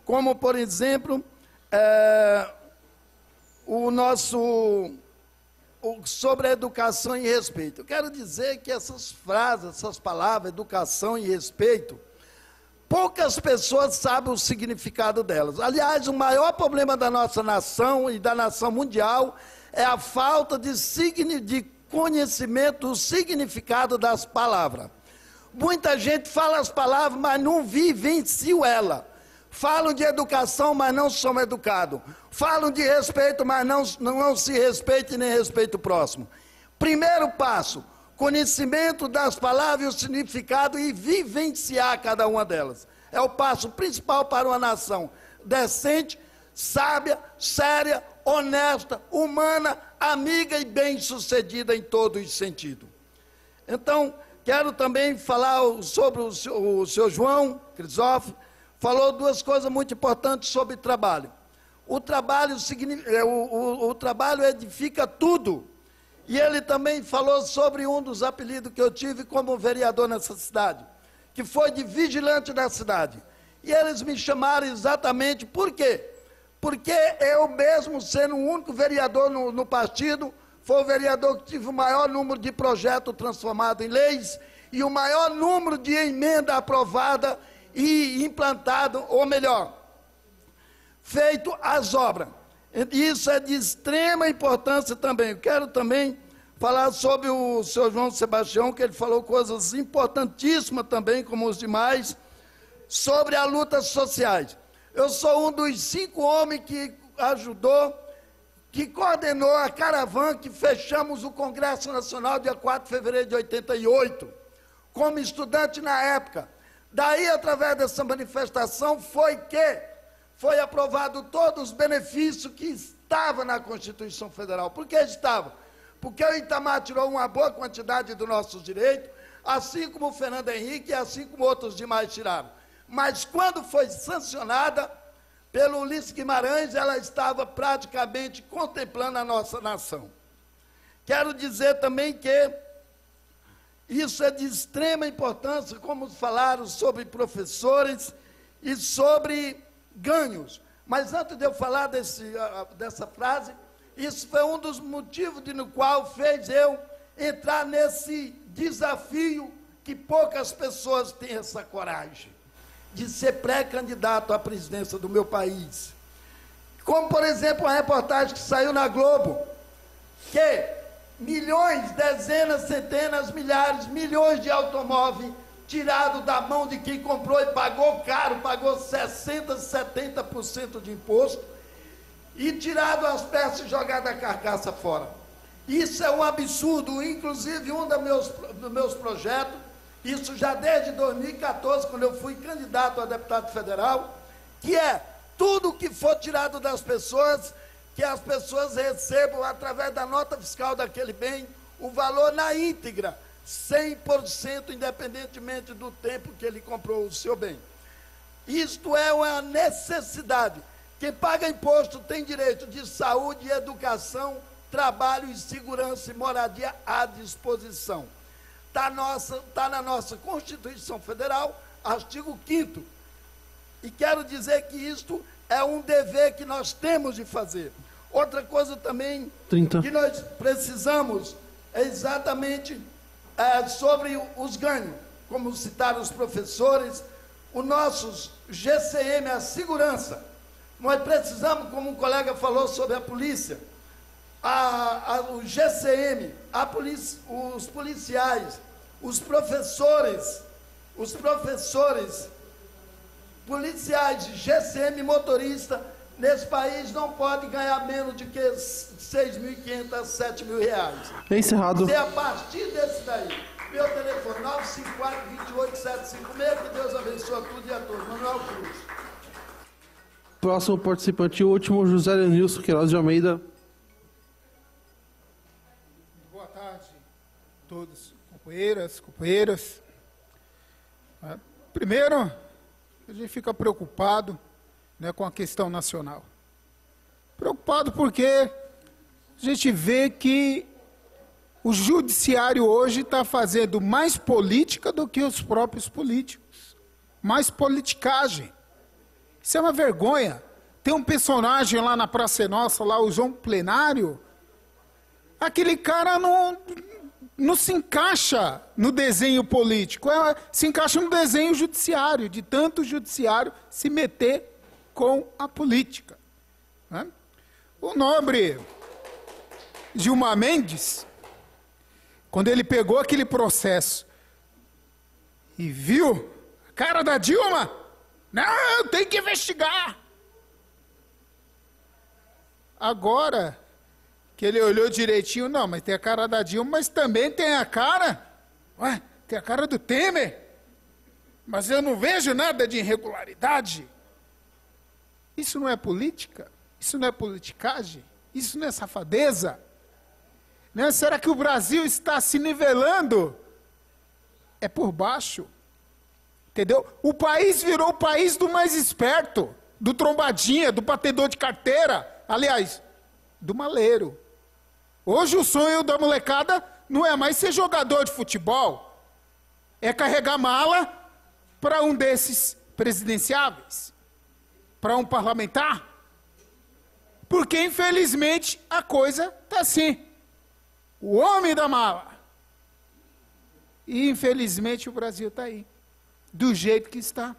Como, por exemplo, sobre a educação e respeito. Eu quero dizer que essas frases, essas palavras, educação e respeito, poucas pessoas sabem o significado delas. Aliás, o maior problema da nossa nação e da nação mundial é a falta de conhecimento do significado das palavras. Muita gente fala as palavras, mas não vivencia ela. Falam de educação, mas não são educados. Falam de respeito, mas não se respeita e nem respeita o próximo. Primeiro passo, conhecimento das palavras e o significado e vivenciar cada uma delas. É o passo principal para uma nação decente, sábia, séria, honesta, humana, amiga e bem-sucedida em todos os sentidos. Então, quero também falar sobre o senhor João Crisófilo, falou duas coisas muito importantes sobre trabalho. O trabalho edifica tudo. E ele também falou sobre um dos apelidos que eu tive como vereador nessa cidade, que foi de vigilante da cidade. E eles me chamaram exatamente por quê? Porque eu mesmo, sendo o único vereador no partido, foi o vereador que tive o maior número de projetos transformados em leis e o maior número de emenda aprovada e implantado, ou melhor, feito as obras. Isso é de extrema importância também. Eu quero também falar sobre o senhor João Sebastião, que ele falou coisas importantíssimas também, como os demais, sobre as lutas sociais. Eu sou um dos 5 homens que ajudou, que coordenou a caravana que fechamos o Congresso Nacional dia 4 de fevereiro de 88, como estudante na época. Daí, através dessa manifestação, foi aprovado todos os benefícios que estavam na Constituição Federal. Por que estavam? Porque o Itamar tirou uma boa quantidade dos nossos direitos, assim como o Fernando Henrique e assim como outros demais tiraram. Mas quando foi sancionada pelo Ulisses Guimarães, ela estava praticamente contemplando a nossa nação. Quero dizer também que isso é de extrema importância, como falaram sobre professores e sobre ganhos. Mas antes de eu falar dessa frase, isso foi um dos motivos no qual fez eu entrar nesse desafio que poucas pessoas têm essa coragem, de ser pré-candidato à presidência do meu país. Como, por exemplo, a reportagem que saiu na Globo, que milhões, dezenas, centenas, milhares, milhões de automóveis tirados da mão de quem comprou e pagou caro, pagou 60%, 70% de imposto, e tirado as peças e jogado a carcaça fora. Isso é um absurdo. Inclusive, um dos meus projetos, isso já desde 2014, quando eu fui candidato a deputado federal, que é tudo que for tirado das pessoas, que as pessoas recebam, através da nota fiscal daquele bem, o valor na íntegra, 100%, independentemente do tempo que ele comprou o seu bem. Isto é uma necessidade. Quem paga imposto tem direito de saúde, educação, trabalho e segurança e moradia à disposição. Está na nossa Constituição Federal, artigo 5º. E quero dizer que isto é um dever que nós temos de fazer. Outra coisa também que nós precisamos é exatamente sobre os ganhos, como citaram os professores, o nosso GCM, a segurança. Nós precisamos, como um colega falou sobre a polícia, o GCM, os policiais, os professores, policiais, GCM, motorista, nesse país não pode ganhar menos de que 6.500 a 7.000 reais. É encerrado. Se a partir desse daí, meu telefone 954-28756, que Deus abençoe a tudo e a todos. Manuel Cruz. Próximo participante, o último, José Lenilson Queiroz de Almeida. Boa tarde a todos, companheiras. Primeiro, a gente fica preocupado, né, com a questão nacional. Preocupado porque a gente vê que o judiciário hoje está fazendo mais política do que os próprios políticos. Mais politicagem. Isso é uma vergonha. Tem um personagem lá na Praça é Nossa, lá o João Plenário. Aquele cara não se encaixa no desenho político, se encaixa no desenho judiciário, de tanto o judiciário se meter com a política. Né? O nobre Gilmar Mendes, quando ele pegou aquele processo e viu a cara da Dilma, não, tem que investigar. Agora que ele olhou direitinho, não, mas tem a cara da Dilma, mas também tem a cara, tem a cara do Temer. Mas eu não vejo nada de irregularidade. Isso não é política? Isso não é politicagem? Isso não é safadeza? Né? Será que o Brasil está se nivelando? É por baixo. Entendeu? O país virou o país do mais esperto, do trombadinha, do batedor de carteira, aliás, do maleiro. Hoje o sonho da molecada não é mais ser jogador de futebol, é carregar mala para um desses presidenciáveis, para um parlamentar. Porque, infelizmente, a coisa está assim. O homem da mala. E, infelizmente, o Brasil está aí. Do jeito que está.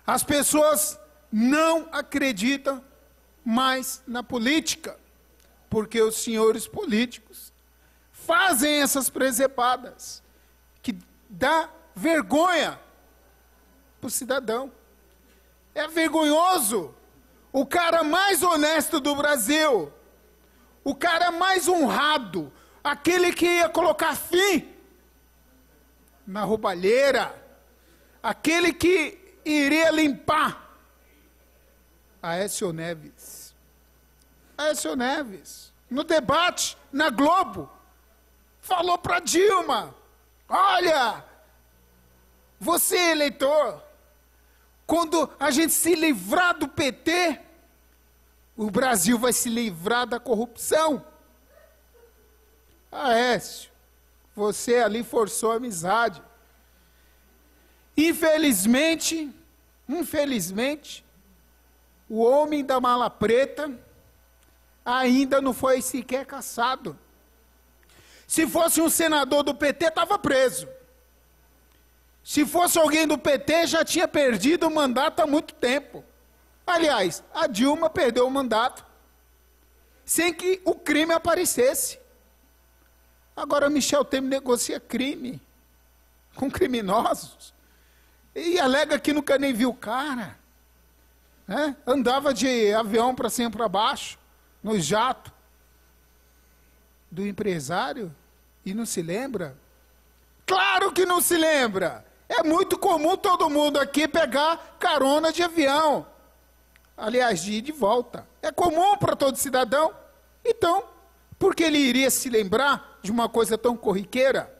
As pessoas não acreditam mais na política. Porque os senhores políticos fazem essas presepadas. Que dá vergonha para o cidadão. É vergonhoso. O cara mais honesto do Brasil, o cara mais honrado, aquele que ia colocar fim na roubalheira, aquele que iria limpar, Aécio Neves. Aécio Neves, no debate, na Globo, falou para Dilma, olha, você eleitor, quando a gente se livrar do PT, o Brasil vai se livrar da corrupção. Aécio, você ali forçou a amizade. Infelizmente, o homem da mala preta ainda não foi sequer caçado. Se fosse um senador do PT, estava preso. Se fosse alguém do PT, já tinha perdido o mandato há muito tempo. Aliás, a Dilma perdeu o mandato sem que o crime aparecesse. Agora Michel Temer negocia crime com criminosos e alega que nunca nem viu o cara. Né? Andava de avião para cima e para baixo, no jato do empresário e não se lembra? Claro que não se lembra! É muito comum todo mundo aqui pegar carona de avião. Aliás, de ir de volta. É comum para todo cidadão. Então, por que ele iria se lembrar de uma coisa tão corriqueira?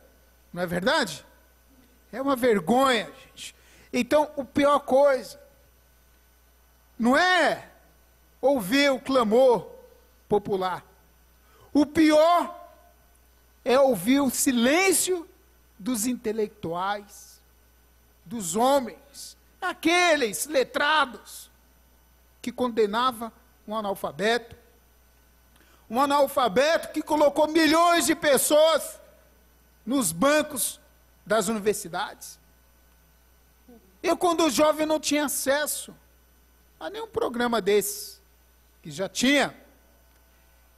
Não é verdade? É uma vergonha, gente. Então, a pior coisa não é ouvir o clamor popular. O pior é ouvir o silêncio dos intelectuais, dos homens, aqueles letrados que condenava um analfabeto que colocou milhões de pessoas nos bancos das universidades. Eu, quando jovem, não tinha acesso a nenhum programa desse, que já tinha,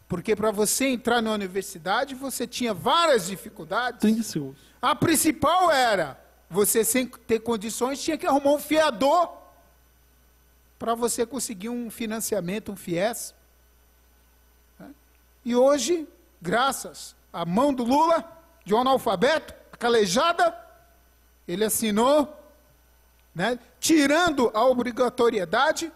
porque para você entrar na universidade, você tinha várias dificuldades. 30 segundos. A principal era, você sem ter condições, tinha que arrumar um fiador para você conseguir um financiamento, um FIES. E hoje, graças à mão do Lula, de um analfabeto, calejada, ele assinou, né, tirando a obrigatoriedade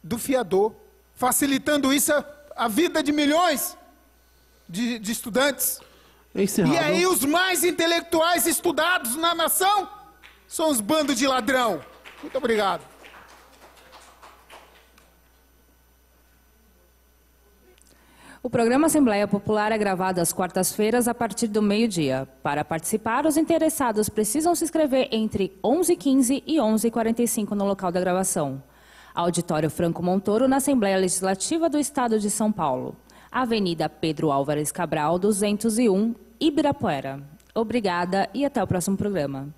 do fiador, facilitando isso a vida de milhões de estudantes. Encerrado. E aí os mais intelectuais estudados na nação são os bandos de ladrão. Muito obrigado. O programa Assembleia Popular é gravado às quartas-feiras a partir do meio-dia. Para participar, os interessados precisam se inscrever entre 11h15 e 11h45 no local da gravação. Auditório Franco Montoro, na Assembleia Legislativa do Estado de São Paulo. Avenida Pedro Álvares Cabral, 201, Ibirapuera. Obrigada e até o próximo programa.